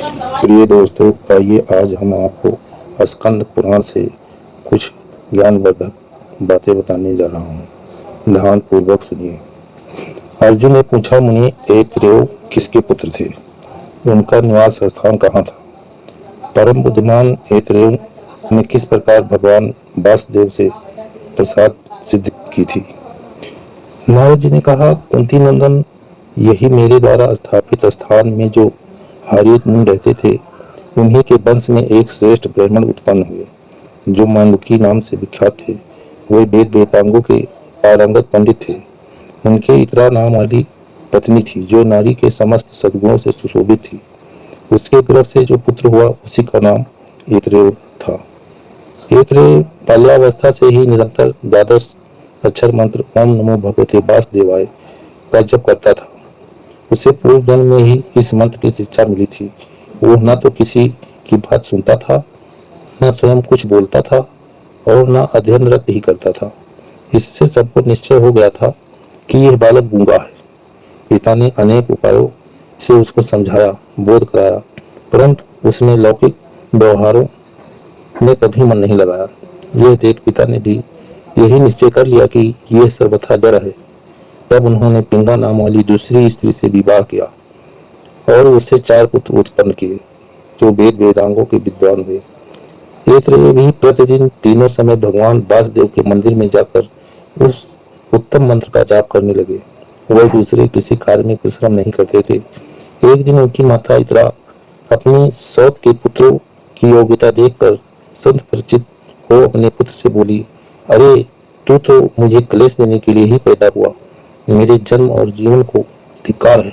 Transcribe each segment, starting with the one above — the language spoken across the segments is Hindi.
प्रिय दोस्तों, आइए आज हम आपको स्कंद पुराण से कुछ ज्ञानवर्धक बातें बताने जा रहा हूँ। ध्यान पूर्वक सुनिए। अर्जुन ने पूछा, मुनि ऐतरेय किसके पुत्र थे? उनका निवास स्थान कहाँ था? परम बुद्धिमान ऐतरेय ने किस प्रकार भगवान वासुदेव से प्रसाद सिद्ध की थी? नारद जी ने कहा, कुंती नंदन, यही मेरे द्वारा स्थापित स्थान में जो हरित मुनि रहते थे, उन्हीं के वंश में एक श्रेष्ठ ब्राह्मण उत्पन्न हुए जो मांडुकी नाम से विख्यात थे। वे वेद वेदांगों के पारंगत पंडित थे। उनके इतरा नाम वाली पत्नी थी जो नारी के समस्त सद्गुणों से सुशोभित थी। उसके गर्भ से जो पुत्र हुआ उसी का नाम ऐतरेय था। ऐतरेय बाल्यावस्था से ही निरंतर द्वादश अक्षर मंत्र ओम नमो भगवते वासुदेवाय का जप करता था। उसे पूर्व जन्म में ही इस मंत्र की शिक्षा मिली थी। वो न तो किसी की बात सुनता था, न स्वयं कुछ बोलता था और न अध्ययनरत ही करता था। इससे सबको निश्चय हो गया था कि यह बालक गूंगा है। पिता ने अनेक उपायों से उसको समझाया, बोध कराया, परंतु उसने लौकिक व्यवहारों में कभी मन नहीं लगाया। यह देख पिता ने भी यही निश्चय कर लिया कि यह सर्वथा जड़ है। तब उन्होंने पिंगा नाम वाली दूसरी स्त्री से विवाह किया और उससे 4 पुत्र उत्पन्न किए जो वेद वेदांगों के विद्वान हुए। ऐतरेय भी प्रतिदिन तीनों समय भगवान वासुदेव के मंदिर में जाकर उस उत्तम मंत्र का जाप करने लगे। वह दूसरे किसी कार्य में परिश्रम नहीं करते थे। एक दिन उनकी माता इतरा अपनी सौत के पुत्रों की योग्यता देखकर संत परिचित हो अपने पुत्र से बोली, अरे तू तो मुझे क्लेश देने के लिए ही पैदा हुआ। मेरे जन्म और जीवन को धिक्कार है।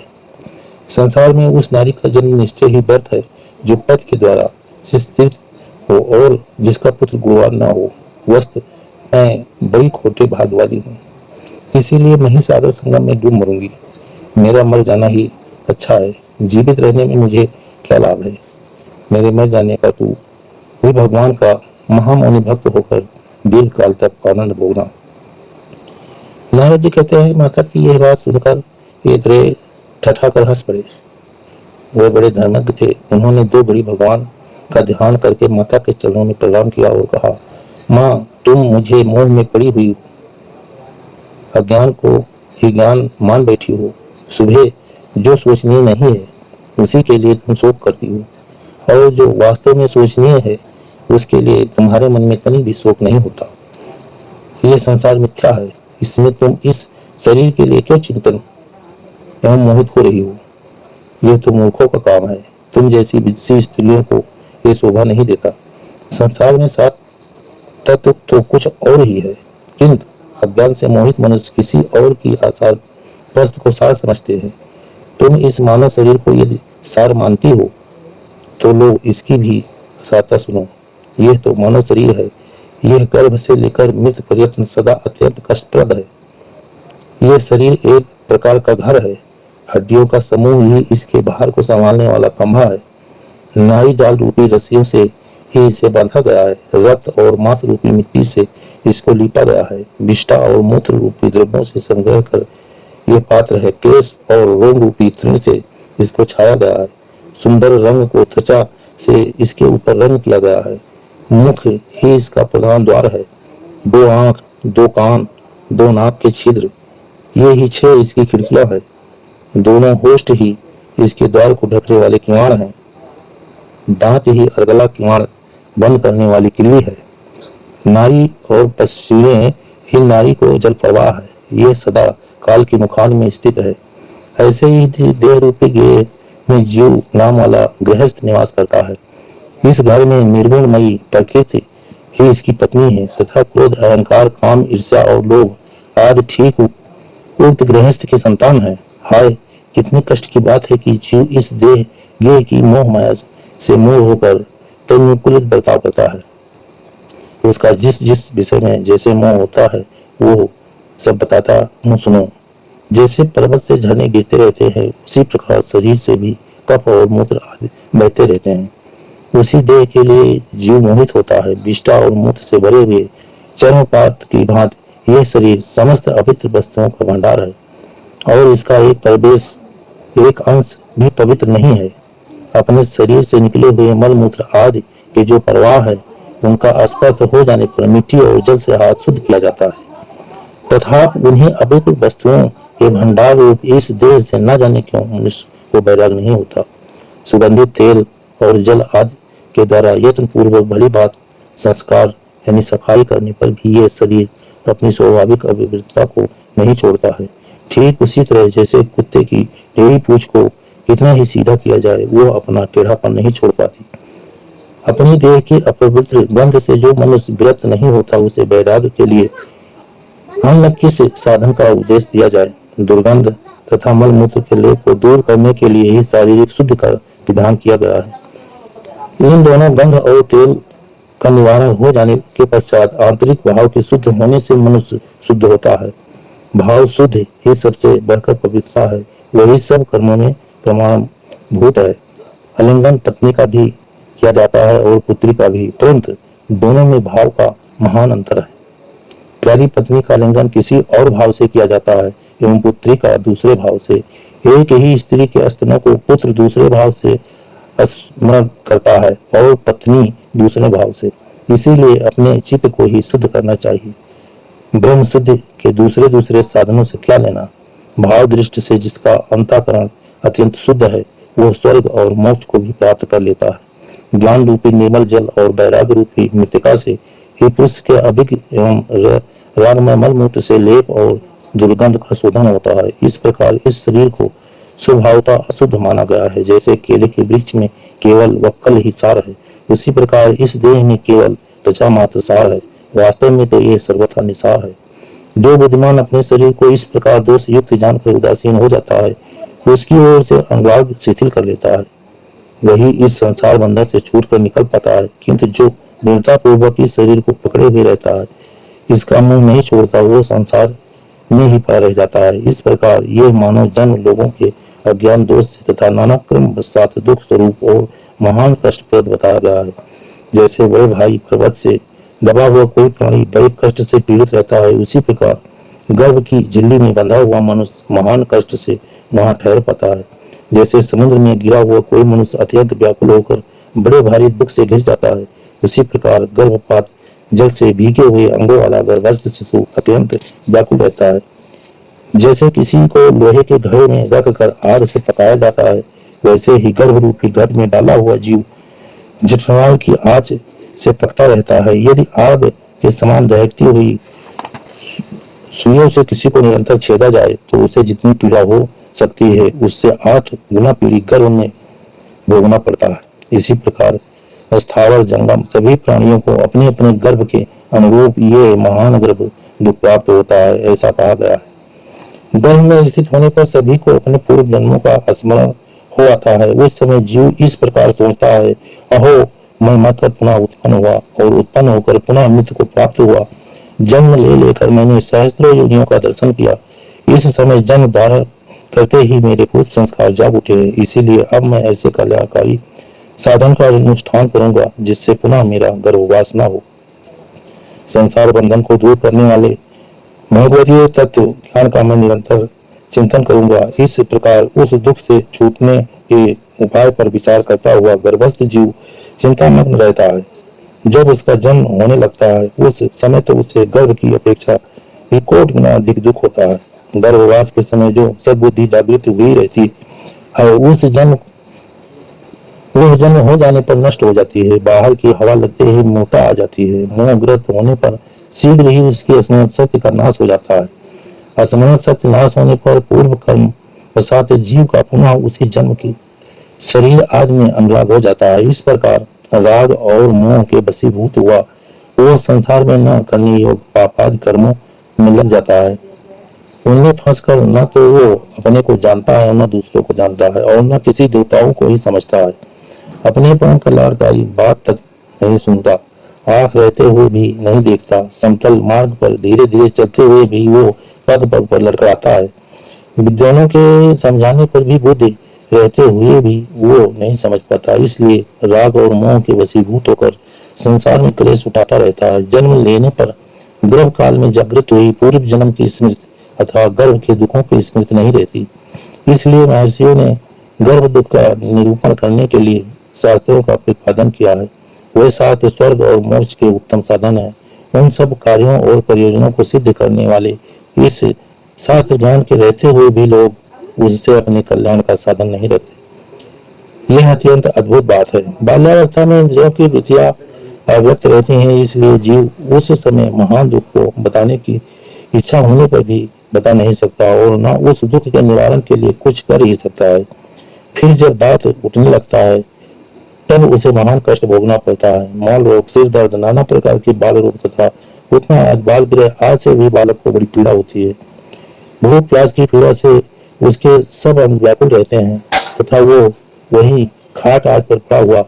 संसार में उस नारी का जन्म निश्चय ही व्यर्थ है जो पद के द्वारा स्थित हो और जिसका पुत्र गुणवान न हो। वस्तु मैं बड़ी खोटे भाग वाली हूँ, इसीलिए मैं ही सागर संगम में डूब मरूंगी। मेरा मर जाना ही अच्छा है। जीवित रहने में मुझे क्या लाभ है? मेरे मर जाने का तू भी भगवान का महामौनी भक्त होकर दीर्घ काल तक आनंद भोगना। नारद जी कहते हैं, माता की यह बात सुनकर ऐतरेय ठठाकर हंस पड़े। वे बड़े धर्मज्ञ थे। उन्होंने 2 घड़ी भगवान का ध्यान करके माता के चरणों में प्रणाम किया और कहा, माँ, तुम मुझे मोह में पड़ी हुई अज्ञान को ही ज्ञान मान बैठी हो। सुबह जो सोचनीय नहीं है उसी के लिए तुम शोक करती हो और जो वास्तव में सोचनीय है उसके लिए तुम्हारे मन में तनी भी शोक नहीं होता। यह संसार मिथ्या है, इसमें तुम इस शरीर के लिए क्यों चिंतन एवं मोहित हो रही हो? यह तो मूर्खों का काम है। तुम जैसी विदुषी स्त्रियों को यह शोभा नहीं देता। संसार में 7 तत्व तो कुछ और ही है, किंतु अज्ञान से मोहित मनुष्य किसी और की आसार वस्तु को सार समझते हैं। तुम इस मानव शरीर को यदि सार मानती हो तो लोग इसकी भी असारता सुनो। यह तो मानव शरीर है। यह गर्भ से लेकर मृत्यु पर्यंत सदा अत्यंत कष्टप्रद है। यह शरीर एक प्रकार का घर है। हड्डियों का समूह ही इसके बाहर को संभालने वाला खंभा है। नाड़ी जाल रूपी रस्सियों से ही इसे बांधा गया है। रक्त और मांस रूपी मिट्टी से इसको लीपा गया है। विष्ठा और मूत्र रूपी द्रव्यों से संग्रह कर यह पात्र है। केश और रोम रूपी तृण से इसको छाया गया है। सुंदर रंग को त्वचा से इसके ऊपर रंग किया गया है। मुख ही इसका प्रधान द्वार है। 2 आंख, 2 कान, 2 नाक के छिद्र, ये ही 6 इसकी खिड़कियां हैं। दोनों होस्ट ही इसके द्वार को ढकने वाले किवाड़ हैं। दांत ही अर्गला किवाड़ बंद करने वाली किल्ली है। नारी और पसीने ही नारी को जल प्रवाह है। ये सदा काल की मुखान में स्थित है। ऐसे ही देह रूपी गेह में जीव नाम वाला गृहस्थ निवास करता है। इस घर में निर्गुणमयी प्रकृति ही इसकी पत्नी है तथा क्रोध, अहंकार, काम, ईर्ष्या और लोभ आदि ठीक उक्त गृहस्थ के संतान है। हाय, कितने कष्ट की बात है कि जीव इस देह गेह की मोह माया से मोह होकर तन्मुकुलित बर्ताव करता है। उसका जिस जिस विषय में जैसे मोह होता है वो सब बताता हूँ, सुनो। जैसे पर्वत से झरने गिरते रहते हैं उसी प्रकार शरीर से भी कफ और मूत्र आदि बहते रहते हैं। उसी देह के लिए जीव मोहित होता है। विष्ठा और मूत्र से भरे हुए चर्मपात की भांति यह शरीर समस्त अपित्र वस्तुओं का भंडार है और इसका एक प्रवेश, एक अंश भी पवित्र नहीं है। अपने शरीर से निकले हुए मल मूत्र आदि के जो प्रवाह है उनका स्पर्श हो जाने पर मिट्टी और जल से हाथ शुद्ध किया जाता है तथा उन्हीं अवैध वस्तुओं के भंडार रूप इस देह से न जाने क्यों मनुष्य को वैराग नहीं होता। सुगंधित तेल और जल आदि के द्वारा यत्न पूर्वक भली बात संस्कार यानी सफाई करने पर भी यह शरीर अपनी स्वाभाविक अविवृतता को नहीं छोड़ता है। ठीक उसी तरह जैसे कुत्ते की टेढ़ी पूंछ को कितना ही सीधा किया जाए वो अपना टेढ़ापन नहीं छोड़ पाती। अपनी देह की अपवित्र गंध से जो मनुष्य विरक्त नहीं होता उसे वैराग्य के लिए अन्य किस साधन का उपदेश दिया जाए। दुर्गंध तथा मल मूत्र के लेप को दूर करने के लिए ही शारीरिक शुद्ध का विधान किया गया है। इन दोनों गंध और तेल का निवारण हो जाने के पश्चात आंतरिक भाव के शुद्ध होने से मनुष्य शुद्ध होता है। भाव शुद्ध ही सबसे बढ़कर पवित्रता है, वही सब कर्मों में प्रमाणभूत है। आलिंगन पत्नी का भी किया जाता है और पुत्री का भी, परंतु दोनों में भाव का महान अंतर है। प्यारी पत्नी का आलिंगन किसी और भाव से किया जाता है एवं पुत्री का दूसरे भाव से। एक ही स्त्री के स्तनों को पुत्र दूसरे भाव से स्मरण करता है और पत्नी दूसरे भाव से। इसीलिए अपने चित्त को ही शुद्ध करना चाहिए। ब्रह्म शुद्ध के दूसरे दूसरे साधनों से क्या लेना। भाव दृष्टि से जिसका अंतःकरण अत्यंत शुद्ध है वह स्वर्ग और मोक्ष को भी प्राप्त कर लेता है। ज्ञान रूपी निर्मल जल और वैराग्य रूपी मृतिका से ही पुरुष के अभिज्ञ एवं रागमय मल मूत्र से लेप और दुर्गंध का शोधन होता है। इस प्रकार इस शरीर को स्वभावतः अशुद्ध माना गया है। जैसे केले के वृक्ष में केवल वक्कल ही सार है, उसी प्रकार इस देह में केवल त्वचा मात्र सार है। वास्तव में तो ये सर्वथा निसार है। जो बुद्धिमान अपने शरीर को इस प्रकार दोष युक्त जानकर उदासीन हो जाता है उसकी ओर से अनुराग शिथिल कर लेता है, वही इस संसार बंधन से छूट कर निकल पाता है। किंतु जो दृढ़ता पूर्वक इस शरीर को पकड़े हुए रहता है, इसका मुंह नहीं छोड़ता, वो संसार में ही पड़ा रह जाता है। इस प्रकार ये मानव जन्म लोगों के अज्ञान दोष से तथा नाना क्रम पश्चात दुख स्वरूप और महान कष्टप्रद बताया गया है। जैसे बड़े भाई पर्वत से दबा हुआ कोई प्राणी बड़े कष्ट से पीड़ित रहता है, उसी प्रकार गर्भ की झिल्ली में बंधा हुआ मनुष्य महान कष्ट से वहां ठहर पाता है। जैसे समुद्र में गिरा हुआ कोई मनुष्य अत्यंत व्याकुल होकर बड़े भारी दुख से घिर जाता है, उसी प्रकार गर्भपात जल से भीगे हुए अंगों वाला गर्भस्थ शिशु अत्यंत व्याकुल रहता है। जैसे किसी को लोहे के घड़े में रखकर आग से पकाया जाता है, वैसे ही गर्भ रूपी घट में डाला हुआ जीव जठराल की आंच से पकता रहता है। यदि आग के समान दहकती हुई सुइयों से किसी को निरंतर छेदा जाए तो उसे जितनी पीड़ा हो सकती है उससे 8 गुना पीड़ा गर्भ में भोगना पड़ता है। इसी प्रकार स्थावर जंगम सभी प्राणियों को अपने अपने गर्भ के अनुरूप ये महान गर्भ दुख प्राप्त होता है, ऐसा कहा गया है। गर्भ में स्थित होने पर सभी को अपने पूर्व जन्मों का स्मरण हो आता है। उस समय जीव इस प्रकार सोचता है, अहो मैं मरकर पुनः उत्पन्न हुआ और उत्पन्न होकर पुनः मृत्यु को प्राप्त हुआ। जन्म ले लेकर मैंने सहस्त्रों योनियों का दर्शन किया। इस समय जन्म धारण करते ही मेरे पूर्व संस्कार जाग उठे हैं, इसीलिए अब मैं ऐसे कल्याणकारी साधन का अनुष्ठान करूंगा जिससे पुनः मेरा गर्भवास न हो। संसार बंधन को दूर करने वाले भगवतीय तत्व ज्ञान का मैं निरंतर चिंतन करूंगा। इस प्रकार उस दुख से छूटने के उपाय पर विचार करता हुआ गर्भस्थ जीव चिंतामग्न रहता है। जब उसका जन्म होने लगता है उस समय तो उसे गर्भ की अपेक्षा 1 गुना अधिक दुख होता है। गर्भवास के समय जो सद्बुद्धि जागृत हुई रहती है वह जन्म हो जाने पर नष्ट हो जाती है। बाहर की हवा लगते ही मोटा आ जाती है। मोहग्रस्त होने पर शीघ्र ही उसकी स्मरण शक्ति का नाश हो जाता है। स्मरण शक्ति नाश होने पर पूर्व कर्म पश्चात जीव का पुनः उसी जन्म की शरीर आदि में अनुराग हो जाता है। इस प्रकार राग और मोह के वशीभूत हुआ वो संसार में न करने योग्य पापादि कर्मों में लग जाता है। उनमें फंसकर न तो वो अपने को जानता है न दूसरों को जानता है और न किसी देवताओं को ही समझता है। अपने प्राण कल्याणकारी बात तक नहीं सुनता, आंख रहते हुए भी नहीं देखता। समतल मार्ग पर धीरे धीरे चलते हुए भी वो पग पग पर लड़खड़ाता है। विद्वानों के समझाने पर भी बुद्धि रहते हुए भी वो नहीं समझ पाता। इसलिए राग और मोह के वशीभूत होकर संसार में क्लेश उठाता रहता है। जन्म लेने पर गर्भ काल में जागृत हुई पूर्व जन्म की स्मृति अथवा गर्भ के दुखों की स्मृति नहीं रहती। इसलिए महर्षियों ने गर्भ दुख का निरूपण करने के लिए शास्त्रों का प्रतिपादन किया है। वह शास्त्र स्वर्ग और मोक्ष के उत्तम साधन है। उन सब कार्यों और प्रयोजनों को सिद्ध करने वाले इस शास्त्र ज्ञान के रहते हुए भी लोग उससे अपने कल्याण का साधन नहीं रखते। यह अत्यंत अद्भुत बात है। बाल्यावस्था में इंद्रियों की वृत्तियां अव्यक्त रहती हैं, इसलिए जीव उस समय महान दुख को बताने की इच्छा होने पर भी बता नहीं सकता और न उस दुख के निवारण के लिए कुछ कर ही सकता है। फिर जब बात उठने लगता है तब उसे महान कष्ट भोगना पड़ता है। मौन रोग, सिर दर्द, नाना प्रकार के बाल रोग तथा उठना आदि बाल गृह आज से भी बालक को बड़ी पीड़ा होती है। भूख प्यास की पीड़ा से उसके सब अंग व्याकुल रहते हैं तथा वो वही खाट आदि पर पड़ा हुआ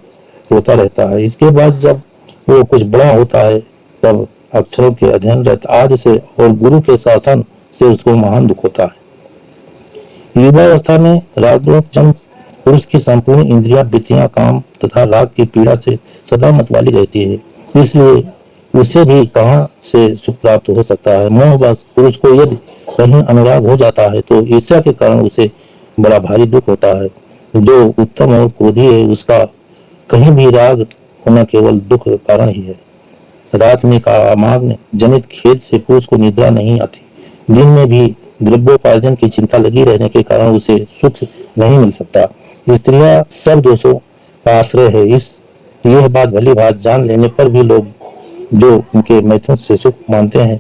रोता रहता है। इसके बाद जब वो कुछ बड़ा होता है तब अक्षरों के अध्ययन आदि से और गुरु के शासन से उसको महान दुख होता है। युवावस्था में राजोत्तम पुरुष की संपूर्ण इंद्रिया वृत्तियां काम तथा राग की पीड़ा से सदा मतवाली रहती है, इसलिए उसे भी कहां से सुख प्राप्त हो सकता है। मोहवश पुरुष को यदि कहीं अनुराग हो जाता है तो ईर्ष्या के कारण उसे बड़ा भारी दुख होता है। जो उत्तम और क्रोधी है उसका कहीं भी राग होना केवल दुख कारण ही है। रात में कामाग्नि जनित खेद से पुरुष को निद्रा नहीं आती। दिन में भी द्रव्योपार्जन की चिंता लगी रहने के कारण उसे सुख नहीं मिल सकता। स्त्रियां सब दोषों का आश्रय है। यह बात भली बात जान लेने पर भी लोग जो उनके मैथुन से सुख मानते हैं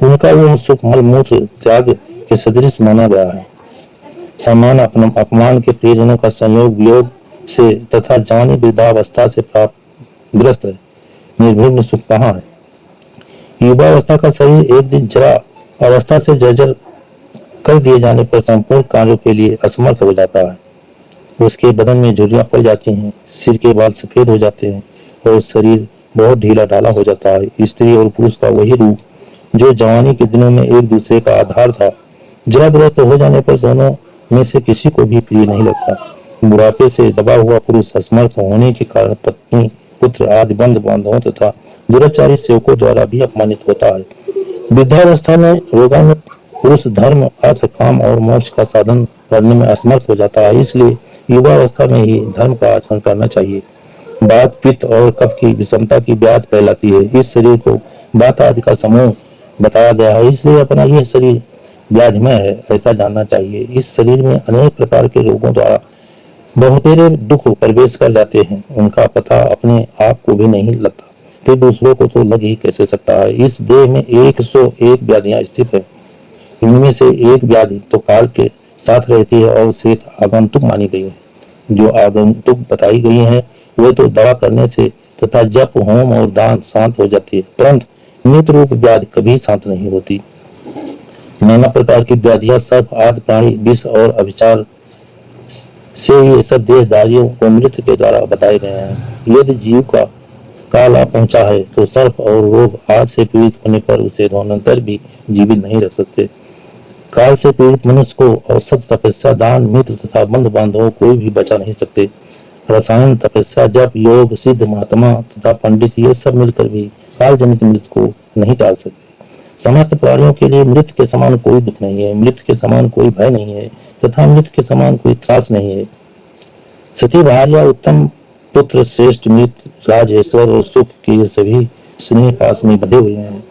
उनका वह सुख मलमूत्र त्याग के सदृश माना गया है। समान अपमान के प्रियजनों का संयोग वियोग से तथा जवानी वृद्धावस्था से प्राप्त ग्रस्त है। निर्भीक सुख कहाँ है। युवावस्था का शरीर एक दिन जरा अवस्था से जर्जर कर दिए जाने पर संपूर्ण कार्यों के लिए असमर्थ हो जाता है। उसके बदन में झुर्रियां पड़ जाती हैं, सिर के बाल सफेद हो जाते हैं और शरीर बहुत ढीला ढाला हो जाता है। स्त्री और पुरुष का वही रूप जो जवानी के दिनों में एक दूसरे का आधार था, जराग्रस्त हो जाने पर दोनों में से किसी को भी प्रिय नहीं लगता। बुढ़ापे से दबा हुआ पुरुष असमर्थ होने के कारण पत्नी, पुत्र आदि बंधु बांधवों तथा दुराचारी सेवकों द्वारा भी अपमानित होता है। वृद्धावस्था में रोगाणु पुरुष धर्म, अर्थ, काम और मोक्ष का साधन करने में असमर्थ हो जाता है, इसलिए युवावस्था में ही धर्म का आचरण करना चाहिए। बात, पित्त और कफ की विषमता की व्याधि फैलाती है। इस शरीर को बात आदि का समूह बताया गया है, इसलिए अपना यह शरीर व्याधिमय है ऐसा जानना चाहिए। इस शरीर में अनेक प्रकार के रोगों द्वारा बहुतेरे दुख प्रवेश कर जाते हैं, उनका पता अपने आप को भी नहीं लगता, फिर दूसरों को तो लग ही कैसे सकता है। इस देह में 101 व्याधियां स्थित है। इनमें से एक व्याधि तो काल के साथ रहती है और शेत आगंतुक मानी गई है। जो आगंतुक बताई गई है वे तो दवा करने से तथा जप, होम और दान शांत हो जाती है, परंतु मृत रूप व्याधि कभी शांत नहीं होती। नाना प्रकार की व्याधियां सर्प आदि प्राणी विष और अभिचार से ये सब देहधारियों को मृत्यु के द्वारा बताए गए हैं। यदि जीव का काल आ पहुंचा है तो सर्प और रोग आज से पीड़ित होने पर उसे धोनांतर भी जीवित नहीं रख सकते। काल से पीड़ित मनुष्य को औसत तपस्या, दान, मित्र तथा बंधु बांधवों कोई भी बचा नहीं सकते। रसायन, तपस्या, जप, योग, सिद्ध, महात्मा तथा पंडित ये सब मिलकर भी काल जनित मृत्यु को नहीं टाल सकते। समस्त प्राणियों के लिए मृत्यु के समान कोई दुख नहीं है, मृत्यु के समान कोई भय नहीं है तथा मृत्यु के समान कोई त्रास नहीं है। सती भार्या, उत्तम पुत्र, श्रेष्ठ मित्र, राज, ऐश्वर्य और सुख के सभी स्नेह पास में बंधे हुए हैं।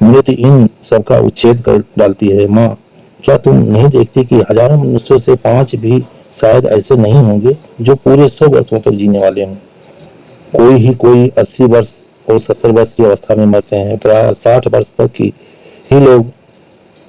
मृत्यु इन सबका उच्छेद कर डालती है। माँ, क्या तुम नहीं देखती कि हजारों मनुष्यों से 5 भी शायद ऐसे नहीं होंगे जो पूरे 100 वर्षों तक जीने वाले हों। कोई 80 वर्ष और 70 वर्ष की अवस्था में मरते हैं। प्राय 60 वर्ष तक की ही लोग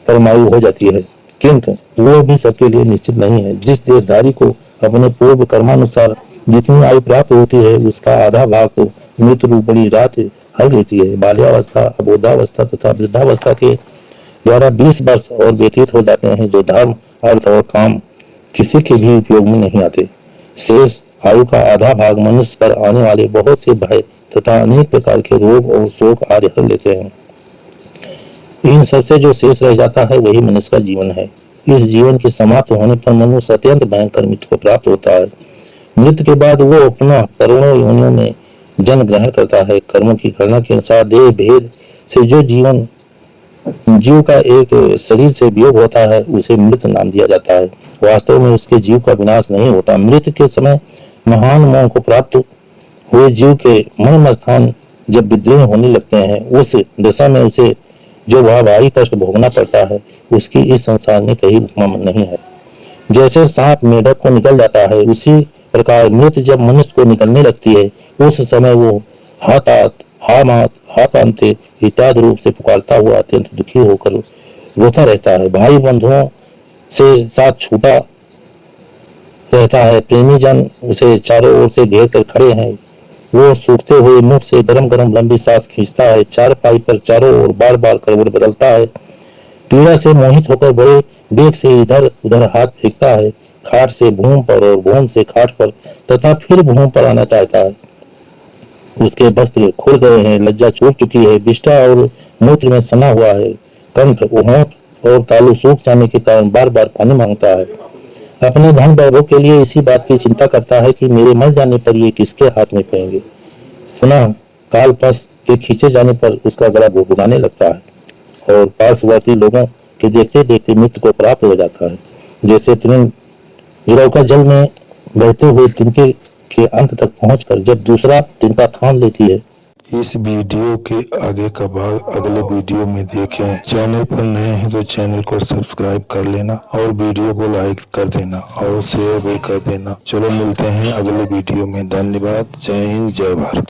परमायु हो जाती है, किंतु वो भी सबके लिए निश्चित नहीं है। जिस देहधारी को अपने पूर्व कर्मानुसार जितनी आयु प्राप्त होती है उसका आधा भाग तो मृत्यु रूप बड़ी रात हर लेती है। बाल्यावस्था, अबोधावस्था तथा वृद्धावस्था के द्वारा 20 वर्ष और व्यतीत हो जाते हैं जो धर्म, अर्थ और काम किसी के भी उपयोग में नहीं आते। शेष आयु का आधा भाग मनुष्य पर आने वाले बहुत से भय तथा अनेक प्रकार के रोग और शोक आदि हर लेते हैं। इन सबसे जो शेष रह जाता है वही मनुष्य का जीवन है। इस जीवन के समाप्त होने पर मनुष्य अत्यंत भयंकर मृत्यु को प्राप्त होता है। मृत्यु के बाद वो अपना करोड़ों योनियों में जन्म ग्रहण करता है। कर्मों की गणना के अनुसार देह भेद से जो जीव का एक शरीर से वियोग होता है उसे मृत नाम दिया जाता है। वास्तव में उसके जीव का विनाश नहीं होता। मृत्यु के समय महान मोह को प्राप्त हुए जीव के मन मस्थान जब विद्रोह होने लगते हैं, उस दशा में उसे जो वह भारी कष्ट भोगना पड़ता है, उसकी इस संसार में कहीं उपमा नहीं है। जैसे सांप मेढक को निकल जाता है, उसी प्रकार मृत्यु जब मनुष्य को निकलने लगती है, उस समय वो हातात हामात हापांते इत्यादि रूप से पुकारता हुआ अत्यंत दुखी होकर रोता रहता है। भाई बंधुओं से साथ छूटा रहता है, प्रेमी जन उसे चारों ओर से घेर कर खड़े हैं। वो सूखते हुए मुख से गरम गरम लंबी सांस खींचता है, चार पाई पर चारों ओर बार बार करवट बदलता है, पीड़ा से मोहित होकर बड़े वेग से इधर उधर हाथ फेंकता है, खाट से भूम पर और भूम से खाट पर तथा फिर भूम पर आना चाहता है। उसके वस्त्र खुल गए हैं, लज्जा छूट चुकी है, विष्ठा और मूत्र में सना हुआ है, कंठ होंठ और तालू सूख जाने के कारण बार बार पानी मांगता है। अपने धन वैभव के लिए इसी बात की चिंता करता है कि मेरे मर जाने पर ये किसके हाथ में पड़ेंगे। पुनः कालपस के खींचे जाने पर उसका गला भुभुनाने लगता है और पार्श्ववर्ती लोगों के देखते देखते मृत्यु को प्राप्त हो जाता है। जैसे का जल में बहते हुए तिनके के अंत तक पहुंचकर जब दूसरा तिनका थाम लेती है। इस वीडियो के आगे का भाग अगले वीडियो में देखें। चैनल पर नए हैं तो चैनल को सब्सक्राइब कर लेना और वीडियो को लाइक कर देना और शेयर भी कर देना। चलो मिलते हैं अगले वीडियो में। धन्यवाद। जय हिंद, जय भारत।